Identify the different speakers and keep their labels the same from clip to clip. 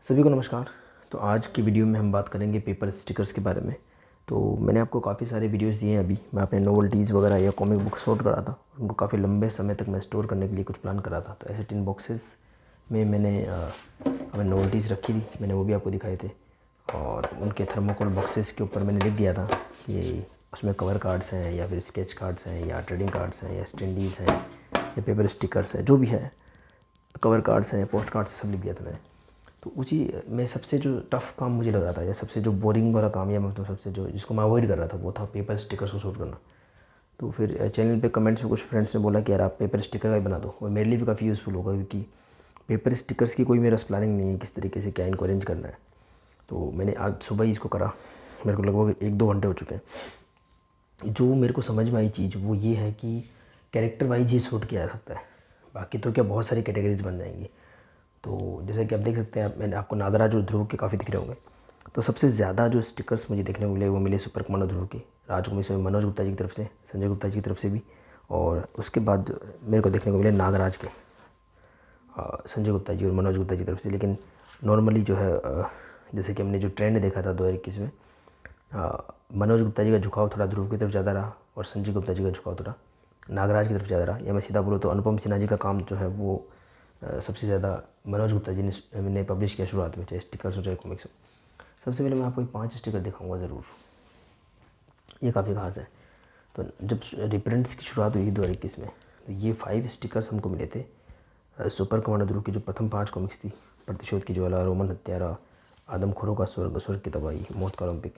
Speaker 1: सभी को नमस्कार। तो आज की वीडियो में हम बात करेंगे पेपर स्टिकर्स के बारे में। तो मैंने आपको काफ़ी सारे वीडियोस दिए हैं। अभी मैं अपने नोवेल्टीज़ वगैरह या कॉमिक बुक शॉर्ट करा था, उनको काफ़ी लंबे समय तक मैं स्टोर करने के लिए कुछ प्लान करा था। तो ऐसे टिन बॉक्सेस में मैंने अपने नोवेल्टीज़ रखी थी, मैंने वो भी आपको दिखाए थे। और उनके थर्मोकोल बॉक्सेस के ऊपर मैंने लिख दिया था कि उसमें कवर कार्ड्स हैं या फिर स्केच कार्ड्स हैं या ट्रेडिंग कार्ड्स हैं या स्टैंडीज़ हैं या पेपर स्टिकर्स हैं, जो भी है, कवर कार्ड्स हैं, पोस्ट कार्ड्स, सब लिख दिया था मैंने। तो उसी में सबसे जो टफ़ काम मुझे लग रहा था या सबसे जो बोरिंग वाला काम या मतलब सबसे जो जिसको मैं अवॉइड कर रहा था वो था पेपर स्टिकर्स को शूट करना। तो फिर चैनल पे कमेंट्स में कुछ फ्रेंड्स ने बोला कि यार आप पेपर स्टिकर का ही बना दो, और मेरे लिए भी काफ़ी यूज़फुल होगा, क्योंकि पेपर स्टिकर्स की कोई मेरा प्लानिंग नहीं है किस तरीके से क्या इनको अरेंज करना है। तो मैंने आज सुबह ही इसको करा, मेरे को लगभग 1-2 घंटे हो चुके हैं। जो मेरे को समझ में आई चीज़ वो ये है कि कैरेक्टर वाइज ही शूट किया जा सकता है, बाकी तो क्या बहुत सारी कैटेगरीज बन जाएंगी। तो जैसे कि आप देख सकते हैं, मैंने आपको नागराज और ध्रुव के काफ़ी दिख रहे होंगे। तो सबसे ज़्यादा जो स्टिकर्स मुझे देखने को मिले वो मिले सुपर कमांडो ध्रुव के, राजकुमार में मनोज गुप्ता जी की तरफ से, संजय गुप्ता जी की तरफ से भी। और उसके बाद मेरे को देखने को मिले नागराज के, संजय गुप्ता जी और मनोज गुप्ता जी की तरफ से। लेकिन नॉर्मली जो है जैसे कि हमने जो ट्रेंड देखा था 2021 में, मनोज गुप्ता जी का झुकाव थोड़ा ध्रुव की तरफ ज़्यादा रहा और संजय गुप्ता जी का झुकाव थोड़ा नागराज की तरफ ज़्यादा रहा। या मैं सीधा बोलूँ तो अनुपम सिन्हा जी का काम जो है वो सबसे ज़्यादा मनोज गुप्ता जी ने पब्लिश किया शुरुआत में, चाहे स्टिकर्स हो चाहे कॉमिक्स हो। सबसे पहले मैं आपको 5 स्टिकर दिखाऊंगा ज़रूर, ये काफ़ी खास है। तो जब रिप्रिंट्स की शुरुआत हुई 2021 में, तो ये 5 स्टिकर्स हमको मिले थे सुपर कमांडो ध्रुव की जो प्रथम 5 कॉमिक्स थी, प्रतिशोध की ज्वाला, रोमन हत्यारा, आदमखोरों का स्वर्ग, स्वर्ग की तबाही, मौत का ओलंपिक,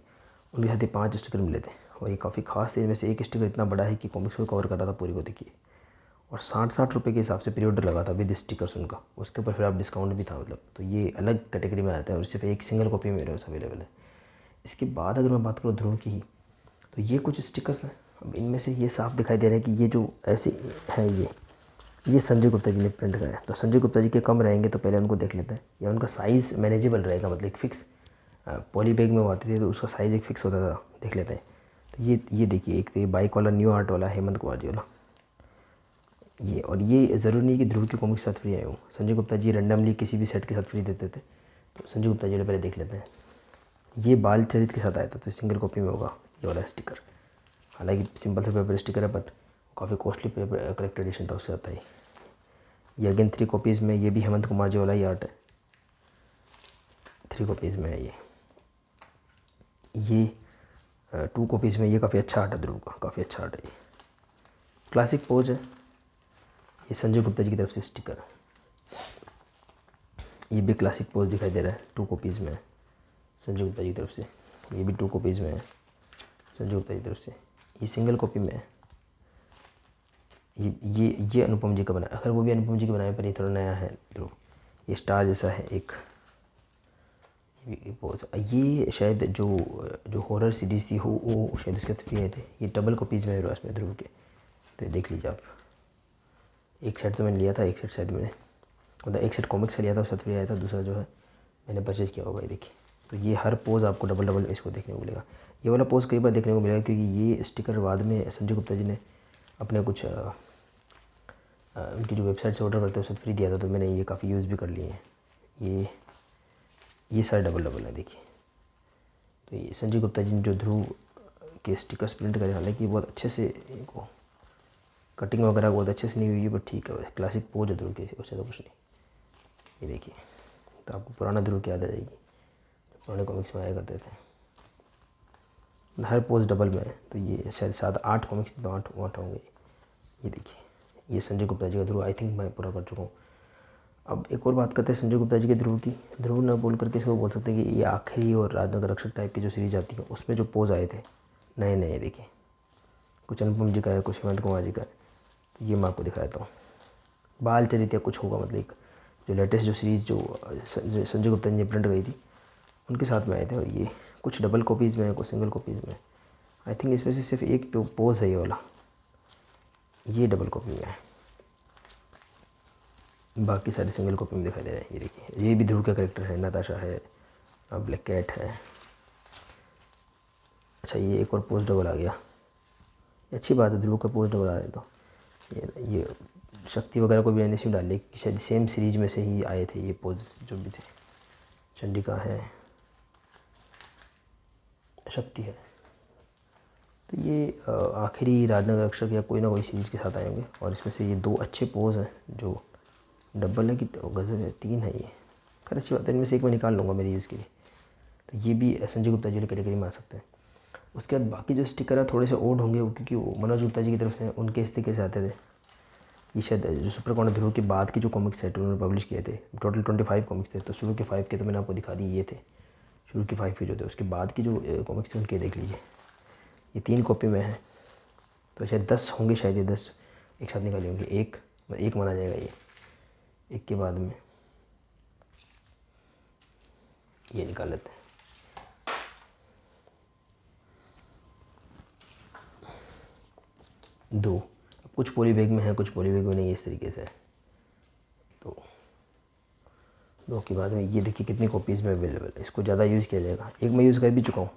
Speaker 1: उनके साथ ये 5 स्टिकर मिले थे। और ये काफ़ी खास थे। इनमें से एक स्टिकर इतना बड़ा है कि कॉमिक्स को कवर कर रहा था पूरी को, देखिए। और 60-60 रुपये के हिसाब से पीरियड लगा था विद स्टिकर्स उनका, उसके ऊपर फिर आप डिस्काउंट भी था, मतलब। तो ये अलग कैटेगरी में आता है और सिर्फ एक सिंगल कॉपी मेरे पास अवेलेबल है। इसके बाद अगर मैं बात करूँ ध्रुव की ही, तो ये कुछ स्टिकर्स हैं। अब इनमें से ये साफ दिखाई दे रहा है कि ये जो ऐसे है, ये संजय गुप्ता जी ने प्रिंट करा है। तो संजय गुप्ता जी के कम रहेंगे तो पहले उनको देख लेते हैं, या उनका साइज़ मैनेजेबल रहेगा, मतलब एक फ़िक्स पॉली बैग में वो आती थी तो उसका साइज़ एक फ़िक्स होता था, देख लेते हैं। तो ये देखिए, एक तो ये बाइक वाला न्यू आर्ट वाला हेमंत कुमार जी वाला ये। और ये ज़रूरी नहीं कि ध्रुव की कॉमिक के साथ फ्री आए हो, संजय गुप्ता जी रैंडमली किसी भी सेट के साथ फ्री देते थे। तो संजय गुप्ता जी ने पहले देख लेते हैं। ये बाल चरित के साथ आया था, तो सिंगल कॉपी में होगा ये वाला स्टिकर। हालांकि सिंपल से पेपर स्टिकर है, बट काफ़ी कॉस्टली पेपर करेक्ट एडिशन था, उससे आता है। ये अगेन 3 कॉपीज़ में, ये भी हेमंत कुमार जी वाला ही आर्ट है, 3 कॉपीज़ में है ये 2 कॉपीज़ में। ये काफ़ी अच्छा आर्ट है ध्रुव का, काफ़ी अच्छा आर्ट है। ये क्लासिक पोज है। ये संजय गुप्ता जी की तरफ से स्टिकर है, ये भी क्लासिक पोज दिखाई दे रहा है, 2 कॉपीज़ में है संजय गुप्ता जी की तरफ से। ये भी 2 कॉपीज़ में है संजय गुप्ता जी की तरफ से। ये सिंगल कॉपी में है। ये अनुपम जी का बना, अगर वो भी अनुपम जी के बनाए, पर ये थोड़ा नया है ध्रुव। ये स्टार जैसा है एक, ये पोज। ये शायद जो हॉरर सीरीज़ थी वो शायद उसके थ्री आए थे। ये डबल कॉपीज़ में मेरे पास में ध्रुव के, तो ये देख लीजिए आप। एक सेट तो मैंने लिया था, एक सेट शायद मैंने, मतलब एक सेट कॉमिक्स से लिया था, उसका फ्री आया था, दूसरा जो है मैंने परचेज़ किया होगा। ये देखिए, तो ये हर पोज़ आपको डबल डबल इसको देखने को मिलेगा। ये वाला पोज़ कई बार देखने को मिलेगा, क्योंकि ये स्टिकर बाद में संजय गुप्ता जी ने अपने कुछ उनकी जो वेबसाइट से ऑर्डर करते हैं उससे फ्री दिया था, तो मैंने ये काफ़ी यूज़ भी कर लिए हैं। ये सारे डबल डबल है, देखिए। तो ये संजय गुप्ता जी ने जो ध्रुव के स्टिकर्स प्रिंट करे, हालांकि बहुत अच्छे से इनको कटिंग वगैरह बहुत अच्छे से नहीं हुई है, बट ठीक है, क्लासिक पोज है ध्रुव के, उससे तो कुछ नहीं। ये देखिए, तो आपको पुराना ध्रुव की याद आ जाएगी, जो पुराने कॉमिक्स में आया करते थे। हर पोज डबल में है, तो ये शायद 7-8 कॉमिक्स तो 8 होंगे। ये देखिए, ये संजय गुप्ता जी का ध्रुव आई थिंक मैं पूरा कर चुका हूँ। अब एक और बात करते हैं संजय गुप्ता जी के ध्रुव की। ध्रुव न बोल करके इसको बोल सकते हैं कि ये आखिरी और राजनगर रक्षक टाइप की जो सीरीज आती है उसमें जो पोज आए थे नए नए, देखिए, कुछ अनुपम जी का है, कुछ हेमंत कुमार जी का है। तो ये मैं आपको दिखा देता हूँ। बाल चरित या कुछ होगा, मतलब एक जो लेटेस्ट जो सीरीज़ जो संजय गुप्ता जी ने प्रिंट गई थी उनके साथ में आए थे। और ये कुछ डबल कॉपीज़ में है, कुछ सिंगल कॉपीज़ में। आई थिंक इसमें से सिर्फ एक जो पोज है ये वाला, ये डबल कॉपी में है, बाकी सारे सिंगल कॉपी में दिखाई दे रहे हैं। ये देखिए, ये भी ध्रुव का करेक्टर है, नताशा है, ब्लैक कैट है। अच्छा, ये एक और पोस्ट डबल आ गया, अच्छी बात है, ध्रुव का पोस्ट डबल आ रहे हैं। तो ये शक्ति वगैरह को भी मैंने इसमें डाल लिया, शायद सेम सीरीज में से ही आए थे ये पोज जो भी थे। चंडिका है, शक्ति है। तो ये आखिरी राजनगर रक्षक या कोई ना कोई सीरीज़ के साथ आए होंगे। और इसमें से ये 2 अच्छे पोज हैं जो डबल है कि गज़ल है, 3 है ये। खैर अच्छी बात है, इनमें से एक मैं निकाल लूँगा मेरी यूज़ के लिए। तो ये भी संजय गुप्ता जी वाली कैटेगरी में आ सकते हैं। उसके बाद बाकी जो स्टिकर है थोड़े से ओल्ड होंगे, क्योंकि वो मनोज गुप्ता जी की तरफ से उनके इस तरीके से आते थे। ये शायद जो सुपर कॉर्नर ध्रुव के बाद के जो कॉमिक्स सेट उन्होंने पब्लिश किए थे, टोटल 25 कॉमिक्स थे। तो शुरू के 5 के तो मैंने आपको दिखा दी, ये थे शुरू के 5 के जो थे। उसके बाद की जो कॉमिक्स थे उनके देख लीजिए, ये 3 कॉपी में है। तो शायद 10 होंगे, शायद ये 10 एक साथ निकाले होंगे। एक माना जाएगा ये, एक के बाद में ये निकाल लेते हैं। 2 अब कुछ पॉली बैग में है, कुछ पॉली बैग में नहीं, इस तरीके से। तो 2 के बाद में ये देखिए कितनी कॉपीज़ में अवेलेबल है। इसको ज़्यादा यूज़ किया जाएगा। एक मैं यूज़ कर भी चुका हूँ,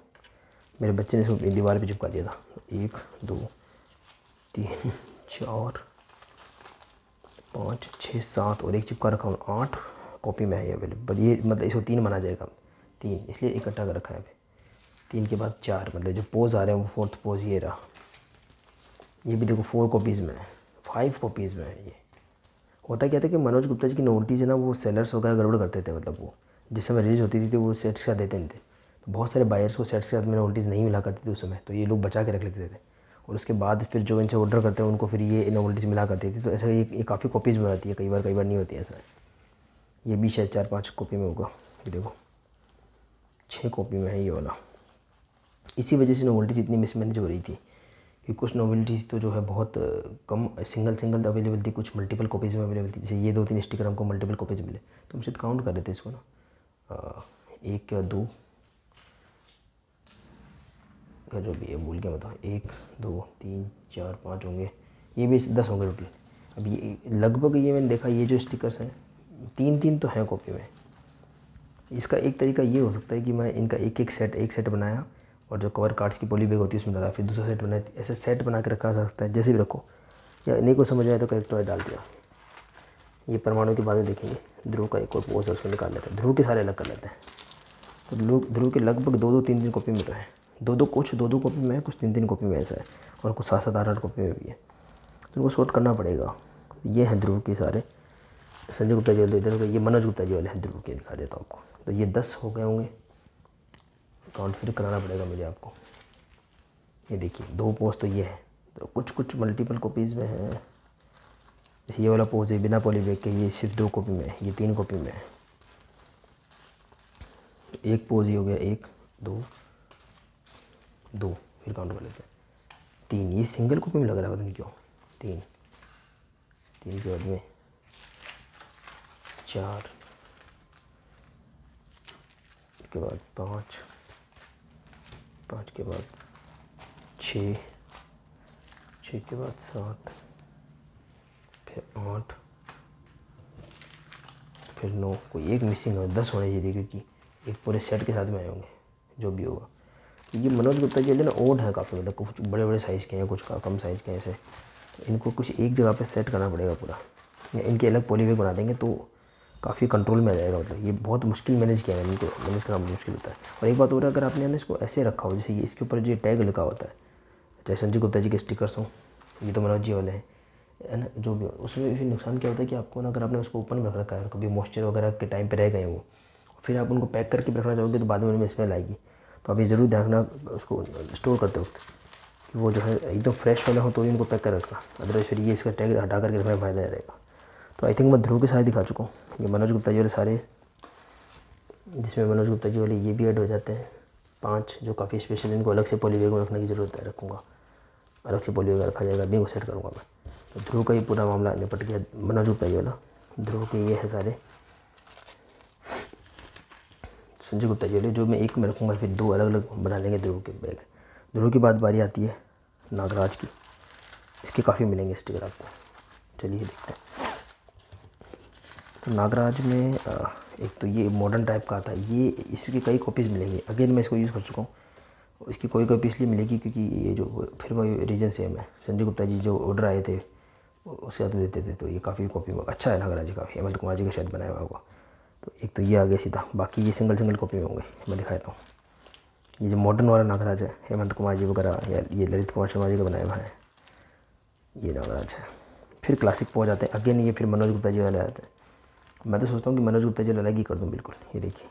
Speaker 1: मेरे बच्चे ने इसको दीवार पे चिपका दिया था। 1 2 3 4 5 6 7 और एक चिपका रखा हूँ, 8 कॉपी में है ये अवेलेबल। ये मतलब इसको 3 माना जाएगा, 3 इसलिए इकट्ठा कर रखा है अभी। 3 के बाद 4, मतलब जो पोज आ रहे हैं वो 4th पोज ये रहा। ये भी देखो 4 कॉपीज़ में है, 5 कॉपीज़ में है। ये होता क्या था कि मनोज गुप्ता जी की नोवेल्टीज़ है ना, वो सेलर्स वगैरह गड़बड़ करते थे। मतलब वो जिस समय रिलीज़ होती थी तो वो सेट्स का देते नहीं थे। तो बहुत सारे बायर्स को सेट्स के साथ में नोवेल्टीज़ नहीं मिला करती थी उस समय, तो ये लोग बचा के रख लेते थे। और उसके बाद फिर जो इनसे ऑर्डर करते हैं उनको फिर ये नोवेल्टीज़ मिला करती थी। तो ऐसा ये काफ़ी कॉपीज़ में आती है, कई बार नहीं होती है ऐसा। ये भी शायद 4-5 कॉपी में होगा। ये देखो 6 कॉपी में है ये वाला। इसी वजह से नोवेल्टीज़ इतनी मिसमैनेज हो रही थी कि कुछ नोवेल्टीज़ तो जो है बहुत कम सिंगल अवेलेबल थी, कुछ मल्टीपल कॉपीज़ में अवेलेबल थी। जैसे ये 2-3 स्टिकर हमको मल्टीपल कॉपीज़ मिले, तो हम शायद काउंट कर रहे थे इसको ना, 1 या 2 का जो भी है, भूल गया बताओ, 1 2 3 4 5 होंगे, ये भी 10 होंगे टोटल। अब ये लगभग ये मैंने देखा, ये जो स्टिकर्स हैं 3-3 तो हैं कॉपी में। इसका एक तरीका ये हो सकता है कि मैं इनका एक सेट बनाया और जो कवर कार्ड्स की पॉली बैग होती है उसमें डाला, फिर दूसरा सेट बनाया। ऐसे सेट बना के रखा जा सकता है, जैसे भी रखो। या नहीं को समझ आए तो करेक्टर डाल दिया। ये परमाणु के बाद में देखेंगे। ध्रुव का एक और पोज है, उसको निकाल लेते हैं। ध्रुव के सारे अलग कर लेते हैं। तो लोग ध्रुव के लगभग 2-2 3-3 कॉपी में तो है। कुछ 2-2 कॉपी में है, कुछ 3-3 कॉपी में ऐसा है, और कुछ 7-7 8-8 कॉपी में भी है। तो उनको शॉर्ट करना पड़ेगा। ये हैं ध्रुव के सारे। संजय गुप्ता जी वाले इधर हो गए, ये मनोज गुप्ता जी वाले हैं ध्रुव के, दिखा देता हूँ आपको। तो ये 10 हो गए होंगे, काउंट फिर कराना पड़ेगा मुझे आपको। ये देखिए 2 पोज तो ये है, तो कुछ मल्टीपल कॉपीज़ में है। ये वाला पोज है बिना पॉली बैग के, ये सिर्फ 2 कॉपी में है, ये 3 कॉपी में है। एक पोज ही हो गया, 1 2 फिर काउंट कर लेते हैं, 3। ये सिंगल कॉपी में लग रहा है, पता नहीं क्यों। 3 के बाद में 4 के बाद 5 के बाद 6 के बाद 7 फिर 8 फिर 9। कोई एक मिसिंग है, 10 होने चाहिए, क्योंकि एक पूरे सेट के साथ में आए होंगे जो भी होगा। तो ये मनोज गुप्ता जी ना ओड है काफ़ी, मतलब कुछ बड़े साइज़ के हैं, कुछ कम साइज़ के हैं ऐसे। इनको कुछ एक जगह पे सेट करना पड़ेगा पूरा, या इनके अलग पॉली बैग बना देंगे तो काफ़ी कंट्रोल में आ जाएगा। मतलब ये बहुत मुश्किल मैनेज किया है, इनको मैनेज करना मुश्किल होता है। और एक बात और है, अगर आपने ना इसको ऐसे रखा हो, जैसे ये इसके ऊपर जो टैग लिखा होता है, चाहे संजय गुप्ता जी के स्टिकर्स हों, ये तो मनोज जी वाले हैं, है ना, जो भी, उसमें फिर नुकसान क्या होता है कि आपको ना, अगर आपने उसको ओपन में रख रखा है, कभी मॉइस्चर वगैरह के टाइम पे रह गए वो, फिर आप उनको पैक करके रखना चाहोगे तो बाद में उनमें स्मेल आएगी। तो आप ये ज़रूर ध्यान रखना उसको स्टोर करते वक्त कि वो जो है एकदम फ्रेश वाले हो, तो ही उनको पैक कर रखना, अदरवाइज फिर ये इसका टैग हटा करके रखने में फ़ायदा रहेगा। तो आई थिंक मैं ध्रुव के सारे दिखा चुका हूँ। ये मनोज गुप्ता जी वाले सारे, जिसमें मनोज गुप्ता जी वाले ये भी ऐड हो जाते हैं 5, जो काफ़ी स्पेशल, इनको अलग से पॉली बैग में रखने की ज़रूरत है, रखूँगा अलग से पॉली बैग रखा जाएगा, भी वो सेट करूँगा मैं। तो ध्रुव का ये पूरा मामला निपट गया, मनोज गुप्ता जी वाला। ध्रुव के ये है सारे, संजय गुप्ता जी वाले जो मैं एक में रखूँगा, फिर 2 अलग अलग बना लेंगे ध्रुव के बैग। ध्रुव के बाद बारी आती है नागराज की। इसके काफ़ी मिलेंगे स्टिकर आपको, चलिए देखते हैं। तो नागराज में एक तो ये मॉडर्न टाइप का आता है, ये इसकी कई कॉपीज़ मिलेंगी। अगेन मैं इसको यूज़ कर चुका हूँ। इसकी कोई कॉपी इसलिए मिलेगी क्योंकि ये जो फिर वही रीजन सेम है, संजय गुप्ता जी जो ऑर्डर आए थे उसके साथ देते थे, तो ये काफ़ी कॉपी में अच्छा है नागराज जी, काफ़ी हेमंत कुमार जी का शायद बनाया हुआ होगा। तो एक तो ये आ गया सीधा, बाकी ये सिंगल सिंगल कॉपी में होंगे। मैं दिखाता हूँ। ये जो मॉडर्न वाला नागराज है, हेमंत कुमार जी वगैरह या ये ललित कुमार शर्मा जी का बनाया हुआ है, ये नागराज है। फिर क्लासिक पहुँच जाते हैं अगेन, ये फिर मनोज गुप्ता जी वाले आते हैं। मैं तो सोचता हूँ कि मनोज गुप्ता जी अलग ही कर दूँ बिल्कुल। ये देखिए,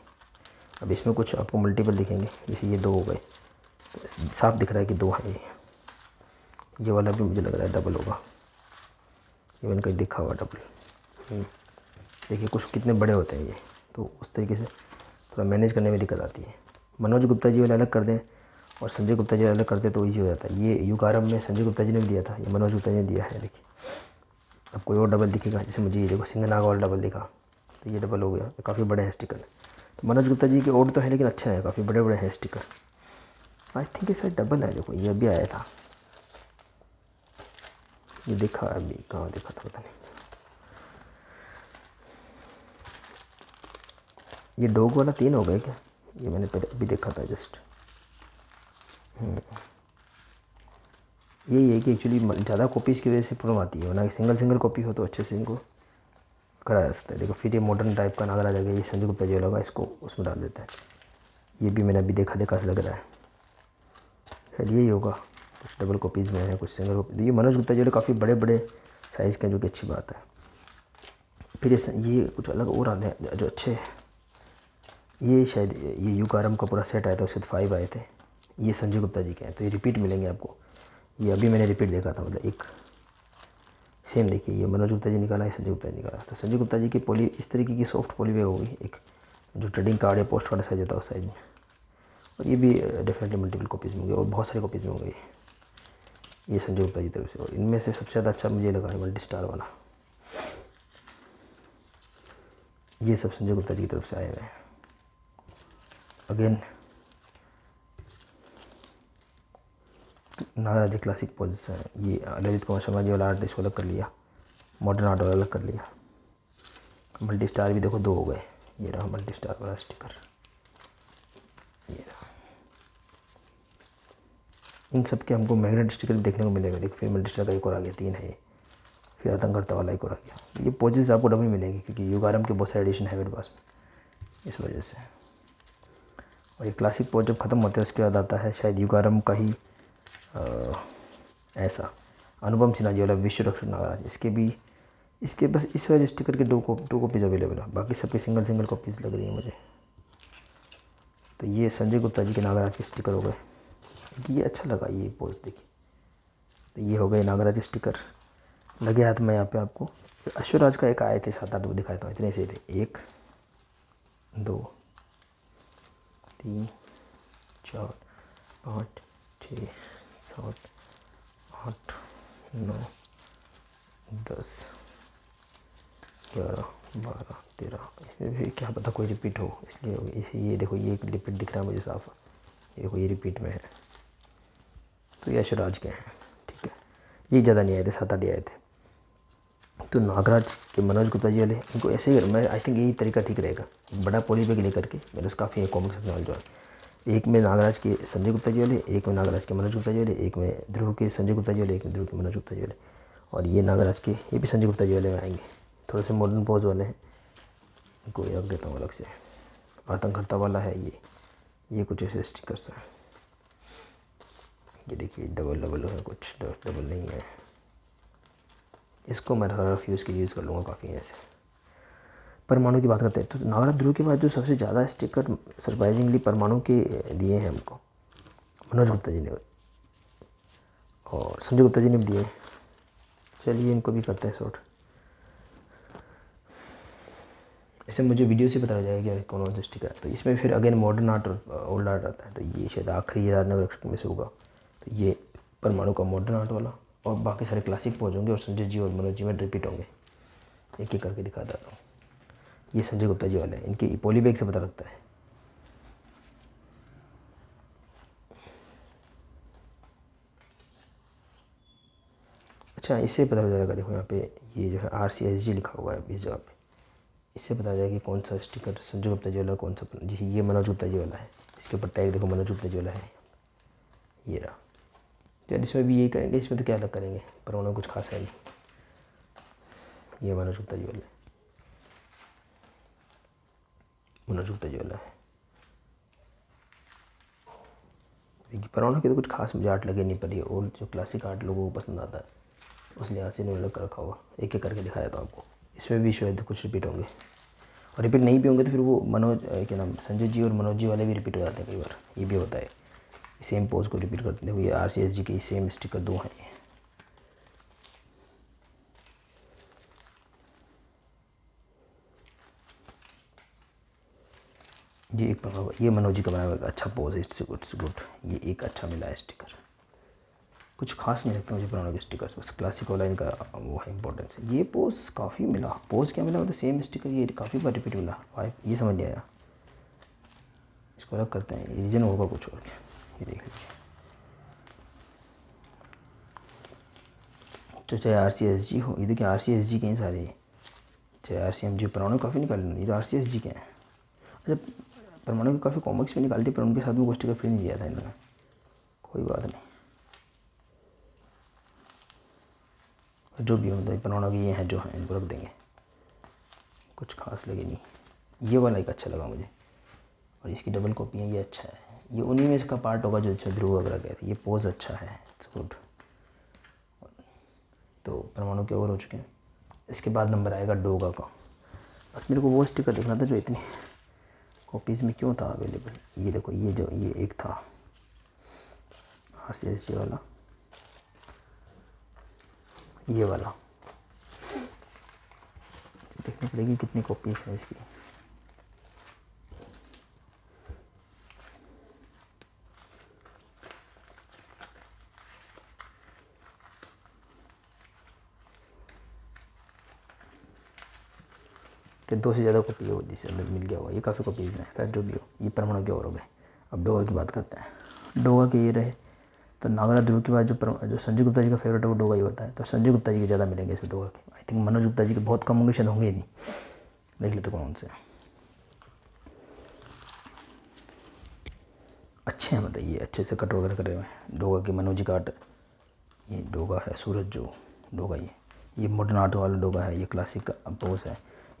Speaker 1: अब इसमें कुछ आपको मल्टीपल दिखेंगे, जैसे ये 2 हो गए, तो साफ दिख रहा है कि 2 हैं। ये वाला भी मुझे लग रहा है डबल होगा, ये मैंने कहीं देखा हुआ डबल। देखिए कुछ कितने बड़े होते हैं ये, तो उस तरीके से थोड़ा मैनेज करने में दिक्कत आती है। मनोज गुप्ता जी वाले अलग कर दें और संजय गुप्ता जी अलग कर दें तो ईजी हो जाता है। ये युगारंभ में संजय गुप्ता जी ने भी दिया था, ये मनोज गुप्ता जी ने दिया है। देखिए अब कोई और डबल दिखेगा, जैसे मुझे ये देखो सिंगनाग वाला डबल दिखा, तो ये डबल हो गया। काफ़ी बड़े हैं स्टिकर। तो मनोज गुप्ता जी के और तो हैं लेकिन अच्छे हैं, काफ़ी बड़े बड़े हैं स्टिकर। आई थिंक ये शायद डबल है। देखो ये अभी आया था, ये देखा अभी, कहाँ देखा था पता नहीं। ये डॉग वाला 3 हो गए क्या? ये मैंने अभी देखा था जस्ट। यही है कि एक्चुअली ज़्यादा कॉपीज़ की वजह से प्रॉब्लम आती है, ना सिंगल सिंगल कॉपी हो तो अच्छे से इनको करा जा सकता है। देखो फिर ये मॉडर्न टाइप का नागराज आ गया, ये संजय गुप्ता जी वाला होगा, इसको उसमें डाल देता है। ये भी मैंने अभी देखा से लग रहा है, खैर यही होगा। कुछ डबल कॉपीज़ में है, कुछ सिंगल कॉपी। ये मनोज गुप्ता जी वाले काफ़ी बड़े बड़े साइज़ के, जो कि अच्छी बात है। फिर ये कुछ अलग और आते हैं जो अच्छे हैं। ये शायद ये युगारंभ का पूरा सेट आया था, उससे 5 आए थे। ये संजय गुप्ता जी के हैं, तो ये रिपीट मिलेंगे आपको। ये अभी मैंने रिपीट देखा था, मतलब एक सेम। देखिए ये मनोज गुप्ता जी निकाला है, संजय गुप्ता जी निकाला। तो संजय गुप्ता जी की पॉली इस तरीके की सॉफ्ट पॉली बैग होगी, एक जो ट्रेडिंग कार्ड या पोस्ट कार्ड साइज होता है उस साइज में। और ये भी डेफिनेटली मल्टीपल कॉपीज़ में होंगे और बहुत सारी कॉपीज़ में होंगे ये संजय गुप्ता जी की तरफ से। और इनमें से सबसे ज़्यादा अच्छा मुझे लगा है मल्टी स्टार वाला। ये सब संजय गुप्ता जी की तरफ से आए हुए हैं। अगेन नागराज क्लासिक पोजेस है। ये ललित कुमार शर्मा जी वाला आर्ट इसको अलग कर लिया, मॉडर्न आर्ट वाला अलग कर लिया। मल्टी स्टार भी देखो 2 हो गए। ये रहा मल्टी स्टार वाला स्टिकर, ये रहा। इन सब के हमको मैग्नेट स्टिकर देखने को मिलेगा। देखो फिर मल्टी स्टार का एक और आ गया, 3 है ये। फिर आतंककर्ता वाला एक और आ गया। ये पोजेस आपको डबल मिलेंगे क्योंकि युगारंभ के बहुत सारे एडिशन है मेरे पास में, इस वजह से। और ये क्लासिक पोज जब ख़त्म होते हैं उसके बाद आता है शायद युगारंभ का ही ऐसा अनुपम सिन्हा जी वाला विश्व रक्षक नागराज। इसके बस इस वजह स्टिकर के 2 कॉपीज़ अवेलेबल है, बाकी सबकी सिंगल सिंगल कॉपीज़ लग रही है मुझे। तो ये संजय गुप्ता जी के नागराज के स्टिकर हो गए। ये अच्छा लगा ये पोज, देखिए। तो ये हो गए नागराज स्टिकर। लगे हाथ में यहाँ पे आपको अश्वराज का एक आए थे 7-8 वो दिखाता हूँ, इतने से थे। 1 2 3 4 5 6 7 8 9 10 11 12 13। इसमें भी क्या पता कोई रिपीट हो, इसलिए हो गया। ये देखो ये एक रिपीट दिख रहा है मुझे साफ, ये देखो ये रिपीट में है। तो ये अश्वराज के हैं, ठीक है। ये ज़्यादा नहीं आए थे, 7-8 आए थे। तो नागराज के मनोज गुप्ता जी वाले इनको ऐसे ही, मैं आई थिंक यही तरीका ठीक रहेगा। बड़ा पॉली बैग लेकर के मेरे पास काफ़ी है कॉमिक्स नॉलेज जो है। एक में नागराज के संजय गुप्ता जी वाले, एक में नागराज के मनोज गुप्ता जी वाले, एक में ध्रुव के संजय गुप्ता जी वाले, एक में ध्रुव के मनोज गुप्ता जी वाले। और ये नागराज के, ये भी संजय गुप्ता जी वाले में आएंगे। थोड़े से मॉडर्न पोज वाले हैं, इनको रख देता हूँ अलग से। आतंककर्ता वाला है ये कुछ ऐसे स्टिकर्स हैं। ये देखिए डबल है, कुछ डबल नहीं है। इसको मैं रफ यूज़ के यूज़ कर लूँगा काफ़ी ऐसे। परमाणु की बात करते हैं तो नागराज ध्रुव के बाद जो सबसे ज़्यादा स्टिकर सरप्राइजिंगली परमाणु के दिए हैं हमको मनोज गुप्ता जी ने और संजय गुप्ता जी ने भी दिए। चलिए इनको भी करते हैं शॉर्ट। ऐसे मुझे वीडियो से पता जाएगा कि कौन सा स्टिकर है। तो इसमें फिर अगेन मॉडर्न आर्ट और ओल्ड आर्ट आता है। तो ये शायद आखिरी राजनगर रक्षक में से होगा। तो ये परमाणु का मॉडर्न आर्ट वाला, और बाकी सारे क्लासिक पोज होंगे और संजय जी और मनोज जी में रिपीट होंगे। एक एक करके दिखा देता हूँ। ये संजय गुप्ता जी वाले हैं, इनकी पॉली बैग से पता लगता है। अच्छा इससे पता लग जाएगा, देखो यहाँ पे ये जो है RCSG लिखा हुआ है इस जगह पे। इससे पता जाएगा कि कौन सा स्टिकर संजय गुप्ता जी वाला, कौन सा जी ये मनोज गुप्ता जी वाला है। इसके ऊपर टैग देखो मनोज गुप्ता जी वाला है, ये रहा। तो यार इसमें भी यही करेंगे, इसमें तो क्या अलग करेंगे, पर उन्होंने कुछ खास है नहीं। ये मनोज गुप्ता जी वाले मनोज गुप्ता जी वाला है। देखिए पराना के तो कुछ खास मुझे आर्ट लगे नहीं, पर ये और जो क्लासिक आर्ट लोगों को पसंद आता है उस लिहाज से इन्होंने रखा होगा। एक एक करके दिखाया था आपको। इसमें भी शायद कुछ रिपीट होंगे, और रिपीट नहीं भी होंगे तो फिर वो मनोज क्या नाम, संजय जी और मनोज जी वाले भी रिपीट हो जाते हैं कई बार। ये भी होता है, सेम पोज को रिपीट करते हैं। ये RCSG के सेम स्टिकर 2 हैं ये एक ये मनोज जी का बनाया हुआ अच्छा पोज है। It's good. ये एक अच्छा मिला है स्टिकर। कुछ खास नहीं लगता मुझे पुराना के स्टिकर्स, बस क्लासिक वाला इनका वो है इंपॉर्टेंस। ये पोज काफ़ी मिला। पोज क्या मिला मतलब सेम स्टिकर, ये काफ़ी बार रिपीट मिला। भाई ये समझ नहीं आया। इसको अलग करते हैं, रीजन होगा कुछ और क्या। ये देख लीजिए। तो चाहे RCSG हो, ये देखिए RCSG के हैं सारे, चाहे RCMG। परमाणु काफ़ी निकाले, ये तो RCSG के हैं। अच्छा, परमाणु के काफ़ी कॉमिक्स भी निकालती, पर उनके साथ में कोई स्टिकर फ्री नहीं दिया था इन्होंने। कोई बात नहीं, जो भी हो मतलब परमाणु के ये हैं जो हैं इनको रख देंगे, कुछ खास लगे नहीं। ये वाला एक अच्छा लगा मुझे, और इसकी डबल कॉपी है, ये अच्छा है। ये उन्हीं में इसका पार्ट होगा जो इसमें ध्रुव वगैरह गए थे। ये पोज अच्छा है, इट्स गुड। तो परमाणु के ओवर हो चुके हैं। इसके बाद नंबर आएगा डोगा का। बस मेरे को वो स्टिकर देखना था जो इतनी कॉपीज़ में क्यों था अवेलेबल। ये देखो, ये जो ये एक था RCSG वाला, ये वाला देखनी पड़ेगी कितनी कॉपीज़ हैं इसकी। कि 2 से ज़्यादा कॉपी हो जिससे मिल गया होगा। ये काफ़ी कॉपीज़ हैं, खैर जो भी हो। ये परमाणु के और हो गए। अब डोगा की बात करते हैं। डोगा के ये रहे। तो नागराज ध्रुव के बाद जो संजय गुप्ता जी का फेवरेट है वो डोगा ही होता है। तो संजय गुप्ता जी के ज़्यादा मिलेंगे इसमें डोगा के। आई थिंक मनोज गुप्ता जी के बहुत कम होंगे, शायद होंगे ही नहीं। देख लेते कौन से अच्छे हैं, मतलब ये अच्छे से कट वगैरह करे हुए हैं। डोगा के मनोज जी का आर्ट, ये डोगा है सूरज जो डोगा, ये मॉडर्न आर्ट वाला डोगा है। ये क्लासिक पोज है।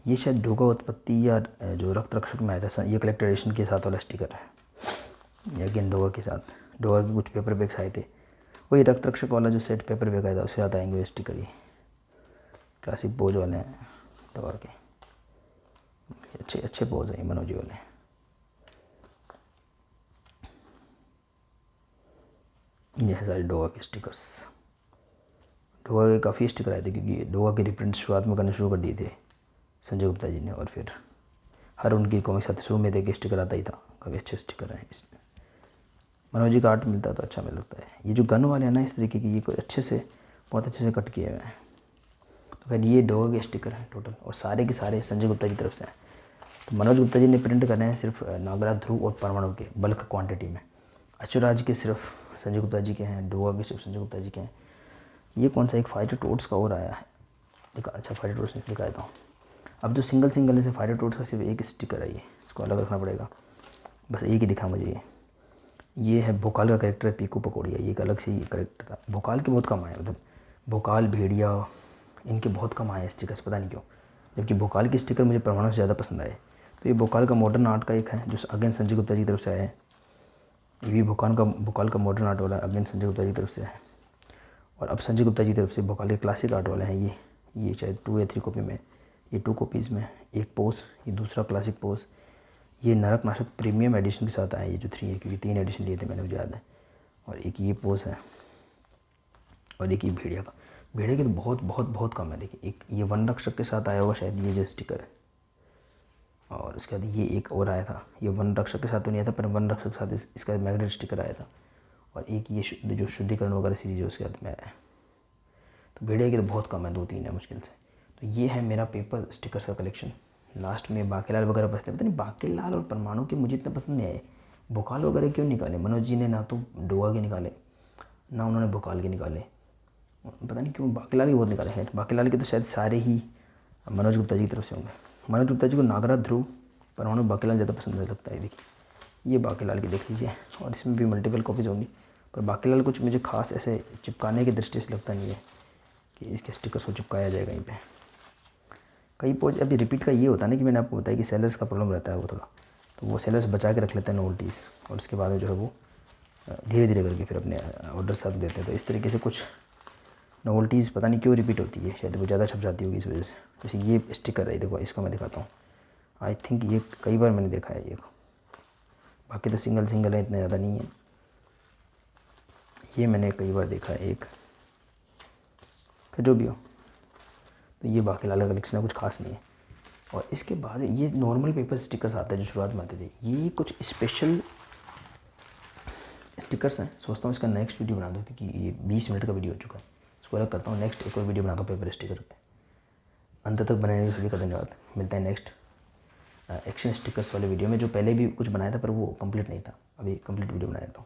Speaker 1: ये शायद डोगा उत्पत्ति या जो रक्त रक्षक में आया था, ये कलेक्टर एडिशन के साथ वाला स्टिकर है। ये अगेन डोगा के साथ। डोगा के कुछ पेपर बैग्स आए थे, वही रक्त रक्षक वाला जो सेट पेपर बैग आया था उसके साथ आएंगे स्टिकर। ये क्लासिक पोज वाले हैं डोगा के, अच्छे अच्छे पोज हैं ये मनोज जी वाले। ये है सारे डोगा के स्टिकर्स। डोगा के काफ़ी स्टिकर आए थे, क्योंकि डोगा के रिप्रिंट शुरुआत में करने शुरू कर दिए थे संजय गुप्ता जी ने, और फिर हर उनकी कॉमिक्स आते शुरू में देखे स्टिकर आता ही था। काफ़ी अच्छे स्टिकर हैं। इस मनोज जी का आर्ट मिलता है तो अच्छा मिल लगता है। ये जो गन वाले हैं ना इस तरीके की, ये कोई अच्छे से बहुत अच्छे से कट किए हुए हैं। तो खैर ये डोगा के स्टिकर हैं टोटल, और सारे के सारे संजय गुप्ता की तरफ से हैं। तो मनोज गुप्ता जी ने प्रिंट करने हैं सिर्फ नागराज ध्रुव और परमाणु के बल्क क्वांटिटी में। अचुराज के सिर्फ संजय गुप्ता जी के हैं, डोगा के सिर्फ संजय गुप्ता जी के हैं। ये कौन सा एक फाइटर टोट्स का और आया है, अच्छा फाइटर टोट्स दिखाया था। अब जो सिंगल है से फाइटर टोट्स का सिर्फ एक स्टिकर है, ये इसको अलग रखना पड़ेगा। बस एक ही दिखा मुझे। ये है भोकाल का कैरेक्टर है, पीकू पकौड़िया। ये एक अलग से ये कैरेक्टर था। भोकाल के बहुत कम आए, मतलब भोकाल भेड़िया इनके बहुत कम आए स्टिकर्स, पता नहीं क्यों। जबकि भोकाल के स्टिकर मुझे परमाणु से ज़्यादा पसंद आए। तो ये भोकाल का मॉडर्न आर्ट का एक है जो अगेन संजय गुप्ता जी की तरफ से आया है। ये भी भोकाल का मॉडर्न आर्ट वाला अगेन संजय गुप्ता जी की तरफ से है। और अब संजय गुप्ता जी की तरफ से भोकाल के क्लासिक आर्ट वाले हैं। ये शायद 2 या 3 कॉपी में, ये 2 कॉपीज़ में। एक पोज, ये दूसरा क्लासिक पोज। ये नरक नाशक प्रीमियम एडिशन के साथ आया ये जो 3 है, क्योंकि 3 एडिशन लिए थे मैंने, मुझे याद है। और एक ये पोज है, और एक ये भेड़िया का। भेड़िया के तो बहुत बहुत बहुत कम है। देखिए एक ये वन रक्षक के साथ आया होगा शायद, ये जो स्टिकर है। और उसके बाद ये एक और आया था, ये वन रक्षक के साथ तो नहीं आया था, पर वन रक्षक के साथ इसका मैग्नेट स्टिकर आया था। और एक ये जो शुद्धिकरण वगैरह सीरीज है उसके बाद में आया है। तो भेड़िया के तो बहुत कम है, 2-3 है मुश्किल से। तो ये है मेरा पेपर स्टिकर्स का कलेक्शन। लास्ट में बाकीलाल वगैरह बचते हैं, पता नहीं बाकीलाल और परमाणु के मुझे इतना पसंद नहीं आए। भोकाल वगैरह क्यों निकाले मनोज जी ने, ना तो डोगा के निकाले ना उन्होंने भोकाल के निकाले, पता नहीं क्यों। बाकीलाल के बहुत निकाले हैं। बाकीलाल के तो शायद सारे ही मनोज गुप्ता जी की तरफ से होंगे। मनोज गुप्ता जी को नागराज ध्रुव, परमाणु, बाकीलाल ज़्यादा पसंद लगता है। देखिए ये बाकीलाल की देख लीजिए, और इसमें भी मल्टीपल कॉपीज़ होंगी। पर बाकीलाल कुछ मुझे खास ऐसे चिपकाने की दृष्टि से लगता नहीं है कि इसके स्टिकर्स को चिपकाया जाएगा कहीं पे। कई पोज अभी रिपीट का ये होता है ना कि मैंने आपको बताया कि सेलर्स का प्रॉब्लम रहता है वो थोड़ा, तो वो सेलर्स बचा के रख लेते हैं नोवेल्टीज़, और उसके बाद में जो है वो धीरे धीरे करके फिर अपने ऑर्डर साथ देते हैं। तो इस तरीके से कुछ नोवेल्टीज़ पता नहीं क्यों रिपीट होती है, शायद वो ज़्यादा छप जाती होगी इस वजह से। जैसे ये स्टिकर है, देखो इसको मैं दिखाता हूँ। आई थिंक ये कई बार मैंने देखा है ये को, बाकी तो सिंगल सिंगल है, इतना ज़्यादा नहीं है। ये मैंने कई बार देखा है एक, फिर जो भी हो। तो ये बाकी लाल कलेक्शन है, कुछ खास नहीं है। और इसके बाद ये नॉर्मल पेपर स्टिकर्स आते हैं जो शुरुआत में आते थे, ये कुछ स्पेशल स्टिकर्स हैं। सोचता हूँ इसका नेक्स्ट वीडियो बना दूँ, क्योंकि ये 20 मिनट का वीडियो हो चुका है। इसको अलग करता हूँ, नेक्स्ट एक और वीडियो बनाता हूँ पेपर स्टिकर पे। अंत तक बनाने के सभी का धन्यवाद। मिलता है नेक्स्ट एक्शन स्टिकर्स वाले वीडियो में, जो पहले भी कुछ बनाया था पर वो कंप्लीट नहीं था, अभी कंप्लीट वीडियो बनाया था।